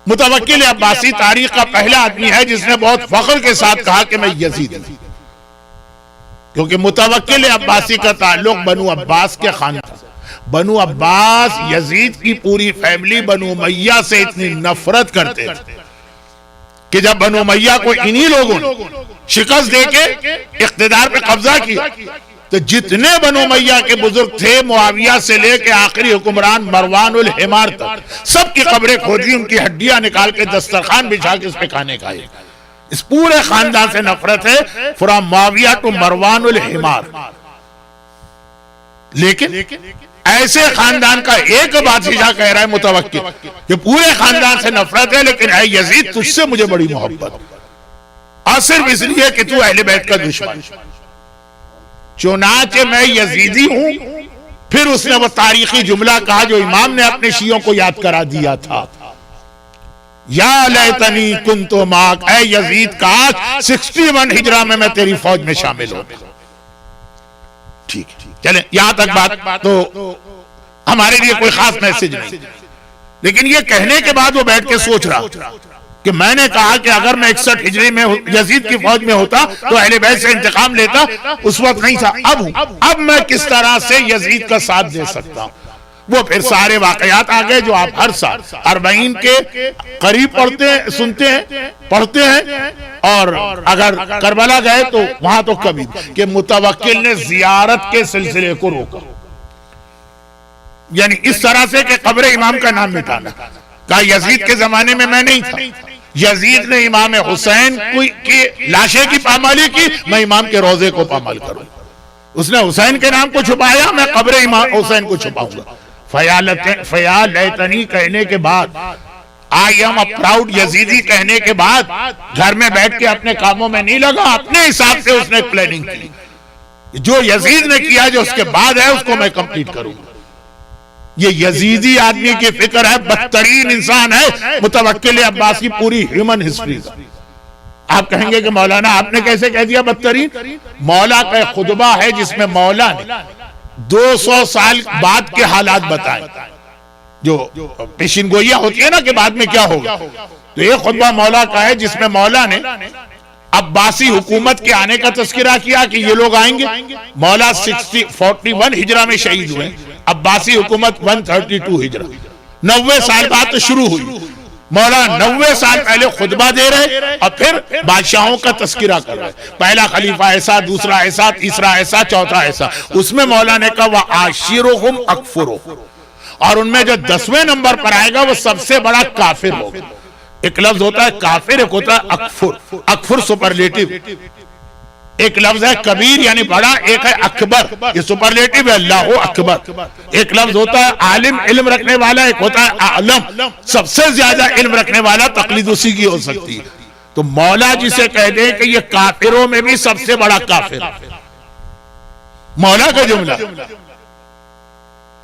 मुतवक्किल अब्बासी तारीख का पहला आदमी है जिसने बहुत फख्र के साथ कहा कि मैं यजीद हूं, क्योंकि मुतवक्किल अब्बासी का ताल्लुक बनु अब्बास के खानदान, बनु अब्बास यजीद की पूरी फैमिली बनु उमैया से इतनी नफरत करते थे कि जब बनु उमैया को इन्हीं लोगों ने शिकस्त देके इख्तिदार पे कब्जा किया तो जितने बनु उमैया के बुजुर्ग थे, मुआविया से लेके आखिरी हुक्मरान मरवान उल हिमार तक, सबकी कब्रें खोदी, उनकी हड्डियां निकाल के दस्तरखान बिछा के उस पे खाने खाए। इस पूरे खानदान से नफरत है, फ्रॉम मुआविया टू मरवान उल हिमार। लेकिन ऐसे खानदान का एक बादशाह कह रहा है मुतवक्किल कि पूरे खानदान से नफरत है, लेकिन ऐ यजीद तुझसे मुझे बड़ी मोहब्बत, और सिर्फ इसलिए कि तू अहले बैत का दुश्मन। चुनाचे मैं यजीदी हूं। फिर उसने वो तारीखी जुमला कहा जो इमाम ने अपने शियों को याद करा दिया था, या लैतनी कुन्तु माक, ऐ यजीद काश 61 हिजरा में मैं तेरी फौज में शामिल हो। ठीक है, चले यहां तक बात तो हमारे लिए कोई खास मैसेज नहीं, लेकिन ये कहने के बाद वो बैठ के सोच रहा कि मैंने कहा कि अगर मैं 61 हिजरी में यजीद की फौज में होता तो अहले बैत से इंतकाम लेता, उस वक्त नहीं था, अब मैं किस तरह से यजीद का साथ दे सकता हूं। वो फिर सारे वाकयात आ गए जो आप हर साल 40 के करीब पढ़ते हैं, और अगर करबला गए तो वहां तो कभी कि मुतवक्किल ने जियारत के सिलसिले को रोका, यानी इस तरह से कि कब्र इमाम का नाम मिटाना। कहा यजीद के जमाने में मैं नहीं था, यजीद ने इमाम हुसैन की लाशे की पामाली की, मैं इमाम के रोजे को पामाल करूं। उसने हुसैन के नाम को छुपाया, मैं कब्र इमाम हुसैन को छुपाऊंगा। फयालतनी कहने के बाद, I am a proud Yazidi कहने के बाद घर में बैठ के अपने कामों में नहीं लगा, अपने हिसाब से उसने प्लानिंग की। जो यजीद ने किया, जो उसके बाद है, उसको मैं कंप्लीट करूंगा। ये यजीदी आदमी की फिक्र है, बदतरीन इंसान है मुतवक्किल अब्बास की पूरी ह्यूमन हिस्ट्री का। आप कहेंगे कि मौलाना आपने कैसे कह दिया बदतरीन? मौला का खुतबा है जिसमें मौला ने 200 साल बाद के हालात बताए, जो पेशिन गोइया होती है ना कि बाद में क्या होगा। तो ये खुतबा मौला का है जिसमें मौला ने अब्बासी हुकूमत के आने का तस्करा किया कि ये लोग आएंगे। मौला 41 हिजरा में शहीद हुए, अब्बासी हुकूमत 132 हिजरा, 90 साल बाद तो शुरू हुई। मौला 90 साल पहले खुतबा दे रहे और फिर बादशाहों का तस्करा कर रहे, पहला खलीफा ऐसा, दूसरा ऐसा, तीसरा ऐसा, चौथा ऐसा। उसमें मौला ने कहा वह आशिरुहुम अकफुरो, और उनमें जो 10वें नंबर पर आएगा वो सबसे बड़ा काफिर होगा। एक लफ्ज होता है काफिर, एक होता है अकफुर। अकफुर सुपरलेटिव, एक लफ्ज है कबीर यानी बड़ा, एक है अकबर, ये सुपरलेटिव है, अल्लाह अकबर। एक लफ्ज होता है आलिम, इल्म रखने वाला, एक होता है आलम, सबसे ज्यादा इल्म रखने वाला, तकलीद उसी की हो सकती है। तो मौला जिसे कह दे कि ये काफिरों में भी सबसे बड़ा काफिर, मौला का जुमला।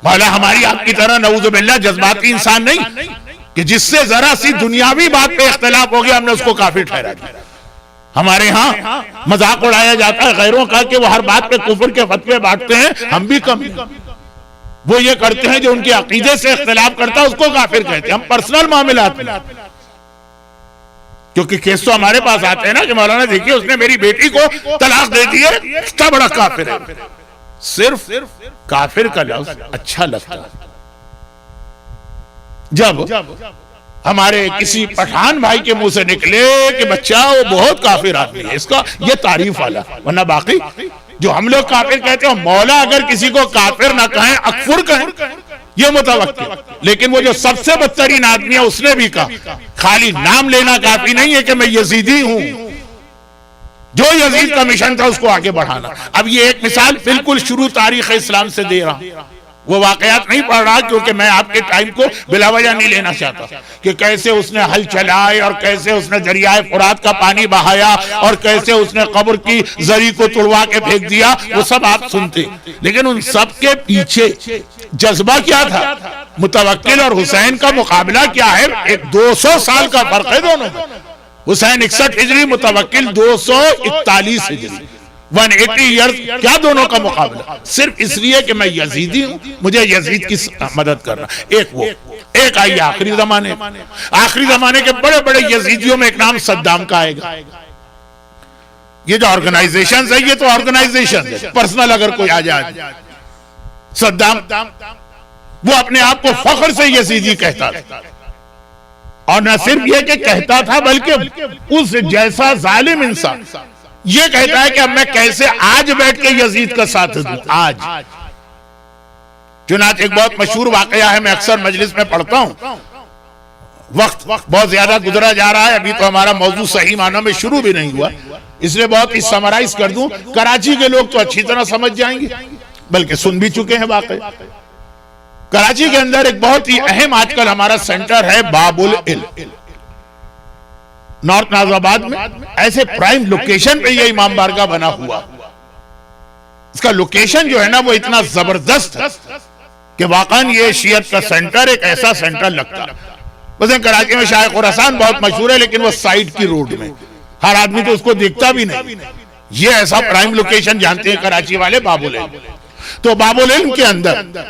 मौला हमारी आपकी तरह नऊजुबिल्लाह जज्बाती इंसान नहीं कि जिससे जरा सी दुनियावी बात पे इख्तिलाफ हो गया हमने उसको काफिर ठहरा दिया। हमारे यहाँ मजाक उड़ाया जाता है गैरों का कि वो हर बात पे कुफर के फतवे बांटते हैं, हम भी कम नहीं। वो ये करते हैं जो उनके अकीदे से इख्तिलाफ करता है उसको काफिर कहते हैं। हम पर्सनल मामलात में, क्योंकि केस तो हमारे पास आते हैं ना कि मौलाना देखिए उसने मेरी बेटी को तलाक दे दी है, इतना बड़ा काफिर है। सिर्फ काफिर का लफ्ज अच्छा लगता है जब हमारे किसी पठान भाई के मुंह से निकले कि बच्चा वो बहुत काफिर आदमी है, इसका ये तारीफ वाला, वरना बाकी जो हम लोग काफिर कहते हैं, मौला अगर किसी को काफिर ना कहें, अकफुर कहें, ये मुतवक्किल। लेकिन वो जो सबसे बदतरीन आदमी है उसने भी कहा खाली नाम लेना काफी नहीं है कि मैं यजीदी हूं, जो यजीद का मिशन था उसको आगे बढ़ाना। अब ये एक मिसाल बिल्कुल शुरू तारीख इस्लाम से दे रहा हूं, वो वाकयात नहीं पढ़ रहा क्योंकि मैं आपके टाइम को बिलावजह नहीं लेना चाहता कि कैसे उसने हल चलाए और कैसे उसने दरियाए फुरात का पानी बहाया और कैसे उसने कब्र की जरी को तुड़वा के फेंक दिया, वो सब आप सुनते। लेकिन उन सब के पीछे जज्बा क्या था? मुतवक्किल और हुसैन का मुकाबला क्या है? एक 200 साल का फर्क है दोनों में। हुसैन 61 हिजरी, मुतवक्किल 241 हिजरी। 180 ईयर्स, क्या दोनों का मुकाबला? सिर्फ इसलिए कि मैं यजीदी हूं, मुझे यजीद की मदद करना। एक आई आखिरी जमाने के बड़े बड़े यजीदियों में एक नाम सद्दाम का आएगा। ये जो ऑर्गेनाइजेशन है, ये तो ऑर्गेनाइजेशन है, पर्सनल अगर कोई आ जाए। सद्दाम वो अपने आप को फख्र से यजीदी कहता था, और न सिर्फ ये कि कहता था, बल्कि उस जैसा जालिम इंसान ये कहता है कि अब मैं कैसे आज बैठ के यजीद का साथ दूं। आज चुनाच एक बहुत मशहूर वाकया है, मैं अक्सर मजलिस में पढ़ता हूं। वक्त बहुत ज्यादा गुजरा जा रहा है, अभी तो हमारा मौजूद सही मानों में शुरू भी नहीं हुआ, इसलिए बहुत ही समराइज कर दूं। कराची के लोग तो अच्छी तरह समझ जाएंगे, बल्कि सुन भी चुके हैं वाकया। कराची के अंदर एक बहुत ही अहम आजकल हमारा सेंटर है बाबुल इल्म, नॉर्थ नाजिबाबाद में। ऐसे प्राइम लोकेशन पे ये इमाम बारगाह बना हुआ। इसका लोकेशन जो है ना, वो इतना जबरदस्त है कि वाकई ये शियत का सेंटर एक ऐसा सेंटर लगता है। वैसे कराची में शाह खुरासान बहुत मशहूर है, लेकिन वो साइड की रोड में, हर आदमी तो उसको देखता भी नहीं। ये ऐसा प्राइम लोकेशन जानते हैं कराची वाले, बाबुल इल्म। तो बाबुल इल्म के अंदर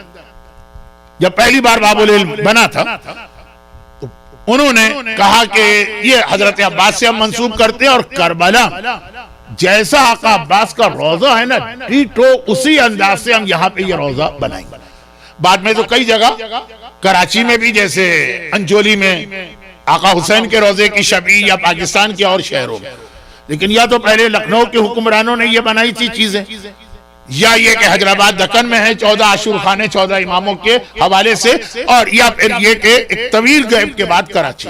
जब पहली बार बाबुल इल्म बना था, तो उन्होंने कहा कि ये हजरत अब्बास से हम मंसूब करते हैं, और करबला जैसा आका अब्बास का रोजा है ना, ठीक उसी अंदाज से हम यहाँ पे ये रोजा बनाएंगे। बाद में तो कई जगह, कराची में भी, जैसे अंजोली में आका हुसैन के रोजे की शबी, या पाकिस्तान के और शहरों में। लेकिन या तो पहले लखनऊ के हुक्मरानों ने ये बनाई थी चीजें, या ये कि हैदराबाद दक्कन में है 14 आशूर खाने 14 इमामों के हवाले से, और या फिर ये कि एक तवील गैप के बाद कराची।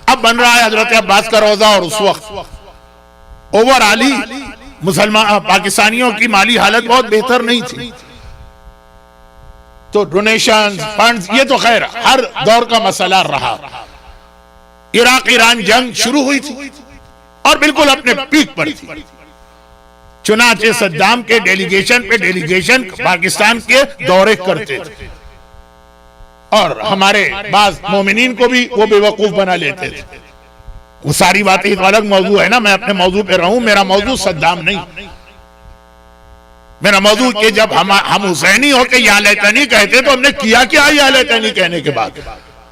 अब बन रहा है हजरत अब्बास का रोजा, और उस वक्त ओवरऑल मुसलमान पाकिस्तानियों की माली हालत बहुत बेहतर नहीं थी, तो डोनेशन फंड्स ये तो खैर हर दौर का मसला रहा। इराक ईरान जंग शुरू हुई थी और बिल्कुल अपने पीक पर थी। चुनाचे सद्दाम के डेलीगेशन पाकिस्तान के दौरे करते थे, और हमारे बाज मोमिनीन को भी वो बेवकूफ बना लेते थे। वो सारी बातें एक अलग मौजू है ना, मैं अपने मौजू पे रहूं। मेरा मौजू सद्दाम नहीं, मेरा मौजू के जब हम हुसैनी होके या लैतनी कहते तो हमने किया क्या या लैतनी कहने के बाद।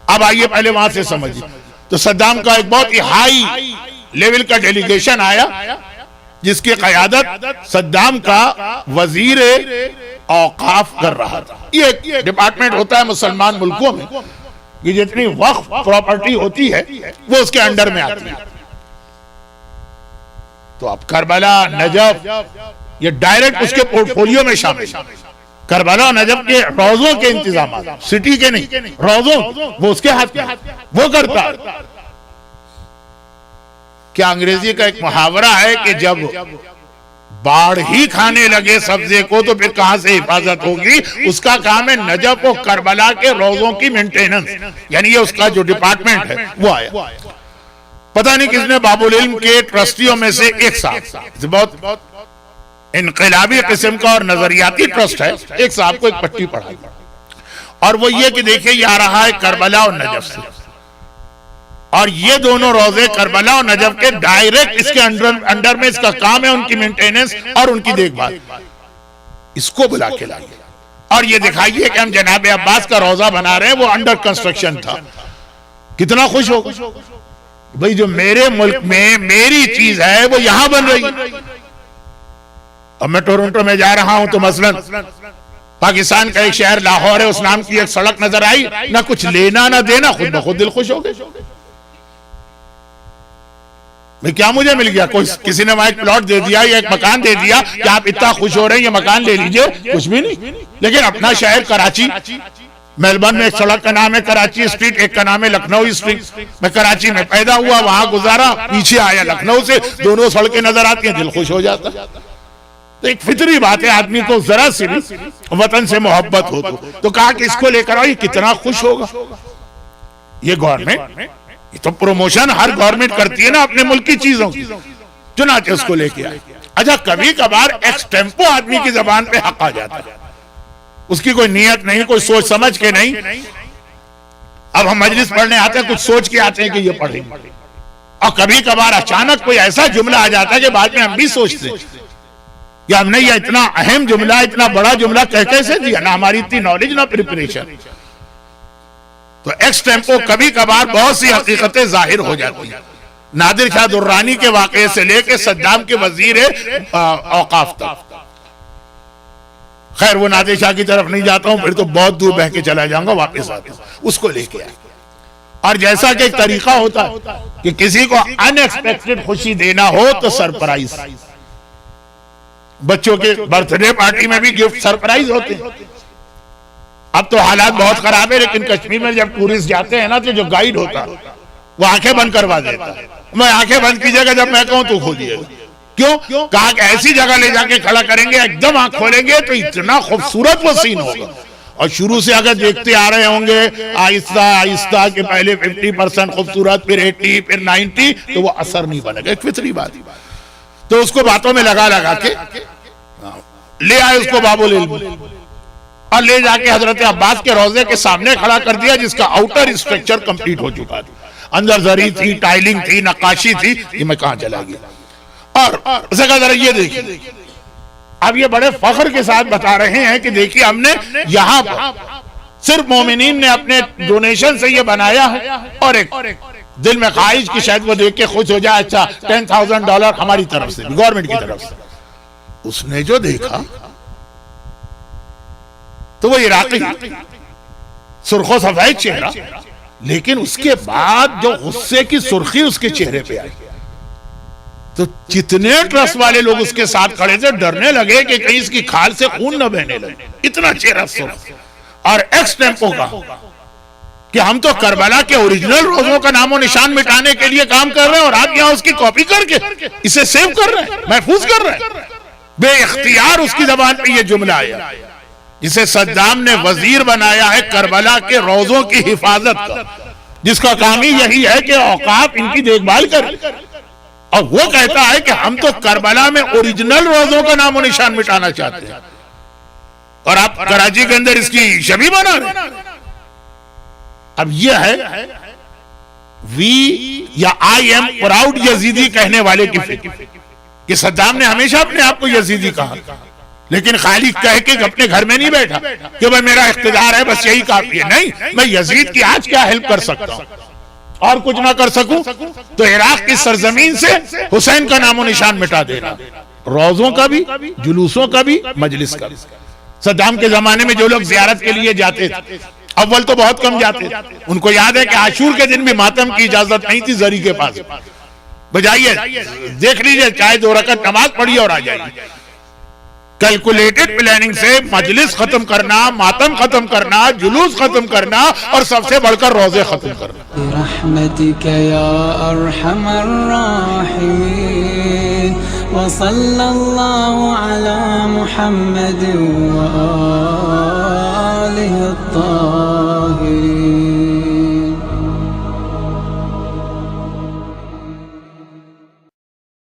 अब आइए पहले वहां से समझिए। तो सद्दाम का एक बहुत ही हाई लेवल का डेलीगेशन आया, जिसकी क़यादत सद्दाम का वजीर औकाफ कर रहा था। ये एक डिपार्टमेंट होता है मुसलमान मुल्कों में कि जितनी वक्फ प्रॉपर्टी होती है वो उसके अंडर में आती है। तो अब करबला, नजफ ये डायरेक्ट उसके पोर्टफोलियो में शामिल। करबला और नजफ के रोजों के इंतजाम, सिटी के नहीं, रोजों वो उसके हाथ में, वो करता है। क्या अंग्रेजी का एक मुहावरा है कि जब बाढ़ ही खाने लगे सब्जे को तो फिर कहां से हिफाजत होगी। उसका काम है नजफ और करबला के रोजों की मेंटेनेंस, यानी ये उसका जो डिपार्टमेंट है वो आया। पता नहीं किसने बाबुल इल्म के ट्रस्टियों में से एक साहब, बहुत इनकलाबी किस्म का और नजरियाती ट्रस्ट है, एक साहब को एक पट्टी पढ़ाई, और वो ये कि देखिए ये आ रहा है करबला और नजफ से, और ये दोनों रोजे करबला और नजफ के डायरेक्ट इसके अंडर में इसका काम है, उनकी मेंटेनेंस और उनकी देखभाल। इसको बुला के लाइए और ये दिखाइए कि हम जनाब अब्बास का रोजा बना रहे हैं, वो अंडर कंस्ट्रक्शन था। कितना खुश होगा भाई, जो मेरे मुल्क में मेरी चीज है वो यहां बन रही है। अब मैं टोरंटो में जा रहा हूं तो मसलन पाकिस्तान का एक शहर लाहौर है, उस नाम की एक सड़क नजर आई, ना कुछ लेना ना देना, खुद ब खुद दिल खुश हो गए। मैं क्या मुझे मिल गया, कोई किसी ने वहां एक प्लॉट दे दिया या एक मकान दे दिया कि आप इतना खुश हो रहे हैं ये मकान ले लीजिए, कुछ भी नहीं। लेकिन अपना शहर कराची, मेलबर्न में एक सड़क का नाम है कराची स्ट्रीट, एक का नाम है लखनऊ स्ट्रीट। मैं कराची में पैदा हुआ, वहां गुजारा, पीछे आया लखनऊ से, दोनों सड़कें नजर आती हैं, दिल खुश हो जाता। तो एक फितरी बात है, आदमी को जरा सी भी वतन से मोहब्बत हो तो कहा कि इसको लेकर आओ, ये कितना खुश होगा। ये गवर्नमेंट, ये तो प्रमोशन हर गवर्नमेंट करती है ना अपने मुल्क की चीजों की, चुनाचे उसको लेके आए। अच्छा, कभी कभार एक्स टेम्पो आदमी की जबान पे हक आ जाता है, उसकी कोई नियत नहीं, कोई सोच समझ के नहीं। अब हम मजलिस पढ़ने आते हैं, कुछ सोच के आते हैं कि ये पढ़ेंगे, और कभी कभार अचानक कोई ऐसा जुमला आ जाता है कि बाद में हम भी सोचते हैं या हमने ये इतना अहम जुमला, इतना बड़ा जुमला कह कैसे दिया? ना हमारी इतनी नॉलेज, ना प्रिपरेशन। तो एक्स टेम्पो कभी कभार बहुत सी हकीकतें जाहिर हो जाती हैं। नादिर शाह दुर्रानी के वाकये से लेके सद्दाम के वजीर औकाफ तक। खैर वो नादिर शाह की तरफ नहीं जाता हूं, फिर तो बहुत दूर बह के चला जाऊंगा, वापस आता हूं। उसको लेके आए, और जैसा कि एक तरीका होता है कि किसी को अनएक्सपेक्टेड खुशी देना हो तो सरप्राइज। बच्चों के बर्थडे पार्टी में भी गिफ्ट सरप्राइज होते हैं। अब तो हालात बहुत खराब है, लेकिन कश्मीर में जब टूरिस्ट जाते हैं ना, तो जो गाइड होता है वो आंखें बंद करवा देता है। मैं आंखें बंद कीजिएगा, जब मैं कहूं तो खोलिएगा। क्यों? कहा कि ऐसी जगह ले जाके खड़ा करेंगे, एकदम आंख खोलेंगे तो इतना खूबसूरत वो सीन होगा। और शुरू से अगर देखते आ रहे होंगे आहिस्ता आहिस्ता के पहले 50% खूबसूरत, फिर 80, फिर 90, तो वो असर नहीं बनेगा। एक फितरी बात। तो उसको बातों में लगा लगा के ले आए उसको बाबुल इल्म, और ले जाके हजरत अब्बास के रोजे के सामने खड़ा कर दिया, जिसका आउटर स्ट्रक्चर कंप्लीट हो चुका था। अंदर जरी थी, टाइलिंग थी, नक्काशी थी। ये मैं कहां चला गया? और उसे कहा जरा ये देखिए। अब ये बड़े फख्र के साथ बता रहे हैं कि देखिए हमने यहां पर सिर्फ मोमिनीन ने अपने डोनेशन से ये बनाया है, और एक दिल में ख्वाहिश की शायद वो देख के खुश हो जाए, अच्छा $10,000 हमारी तरफ से, गवर्नमेंट की तरफ से। उसने जो देखा तो वो इराकी सुर्खो सफेद चेहरा, लेकिन उसके बाद जो गुस्से की सुर्खी उसके चेहरे पे आई, तो जितने ट्रस्ट वाले लोग उसके साथ खड़े थे डरने लगे कि कहीं इसकी खाल से खून न बहने लगे। इतना चेहरा सुर्ख। और एक्स टेम्पो का कि हम तो करबला के ओरिजिनल रोजों का नामो निशान मिटाने के लिए काम कर रहे हैं, और आप यहां उसकी कॉपी करके इसे सेव कर रहे हैं, महफूज कर रहे हैं। बेइख्तियार उसकी जबान पे ये जुमला आया, जिसे सद्दाम ने वजीर बनाया है करबला के रोजों की हिफाजत का, जिसका काम ही यही है कि औकाफ इनकी देखभाल करे। और वो कहता है कि हम तो करबला में ओरिजिनल रोजों का नामो निशान मिटाना चाहते हैं, और आप कराची के अंदर इसकी छवि बना रहे। अब यह है वी या आई एम प्राउड यजीदी कहने वाले की फिक्र, कि सद्दाम ने हमेशा अपने आप को यजीदी कहा, लेकिन खाली कह के अपने घर में नहीं बैठा कि भाई मेरा इख्तिदार है, बस यही काफी है। नहीं, मैं यजीद की आज क्या हेल्प कर सकता हूं, और कुछ ना कर सकूं तो इराक की सरजमीन से हुसैन का नामो निशान मिटा देना, रोजों का भी, जुलूसों का भी, मजलिस का भी। सद्दाम के जमाने में जो लोग जियारत के लिए जाते थे, अव्वल तो बहुत कम जाते थे। उनको याद है कि आशूर के दिन भी मातम की इजाजत नहीं थी जरी के पास। बजाइए, देख लीजिए, चाहे 2 रकात नमाज पढ़िए और आ जाइए। कैलकुलेटेड प्लानिंग से मजलिस खत्म करना, मातम खत्म करना, जुलूस खत्म करना, और सबसे बढ़कर रोजे खत्म करना। रहमतिक या अरहमर राहिमीन व सल्लल्लाहु अला मुहम्मद व